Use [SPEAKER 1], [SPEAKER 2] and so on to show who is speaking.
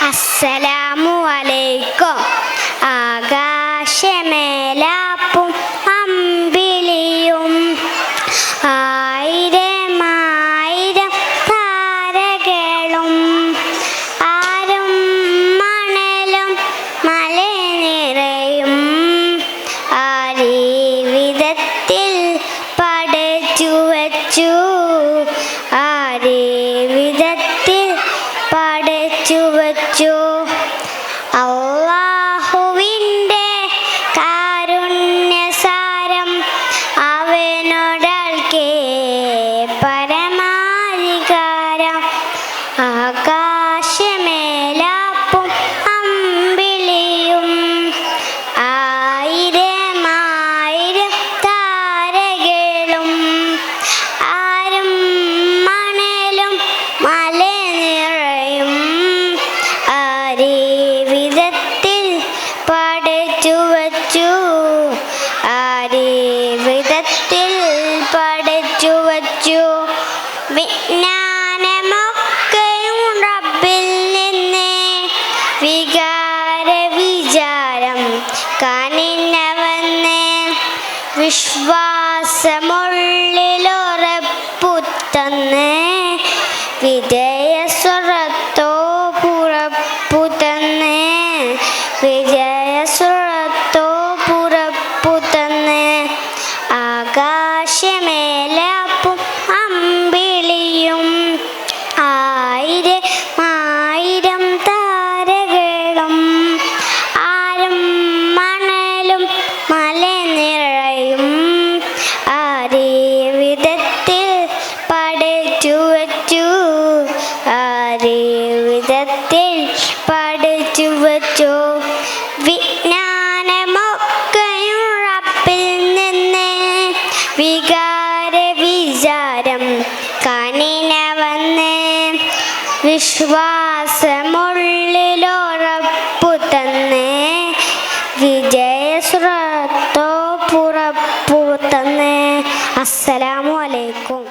[SPEAKER 1] അസ്സലാമു അലൈക്കും. ആകാശമേലാപ്പും അമ്പിളിയും ആയിരമായിരം താരകളും ആരും മണലും മല നിറയും ആരീ വിധത്തിൽ പഠിച്ചു വച്ചു ആരീ വിധത്തിൽ പഠിച്ചു വച്ചു. അല്ലാഹുവിൻ്റെ കാരുണ്യസാരം അവനോടൽക്കേ പരമാധികാരം. ആകാശമേലാപ്പും അമ്പിളിയും ആയിരമായിരം താരകളും ആരും മണലും മല നിറയും ആരീ വിധത്തിൽ പഠിച്ചു വച്ചു ആരീ വിധത്തിൽ പഠിച്ചു വച്ചു. വിജ്ഞാനമൊക്കെയും റബ്ബിൽ നിന്ന് വികാര വിചാരം കനിഞ്ഞവന്ന് വിശ്വാസമുള്ളിലുറപ്പുതന്ന് വിജയസ്വരത്തോ പുറപ്പുതന്ന് വിജയസ്വരത്തോ പുറപ്പുതന്ന്. ആകാശമേലാപ്പും അമ്പിളിയും ആയിരമായിരം താരകളും ആരും മണലും മല നിറയും ആരീ വിധത്തിൽ പഠിച്ചു വച്ചു ആരീ വിധത്തിൽ പഠിച്ചു വച്ചു. വിജ്ഞാനമൊക്കെയും റബ്ബിൽ നിന്ന് വികാര വിചാരം കനിഞ്ഞവന്ന് വിശ്വാസമുള്ളിലുറപ്പുതന്ന് വിജയസ്വരത്തോ പുറപ്പുതന്ന്. അസ്സലാമു അലൈക്കും.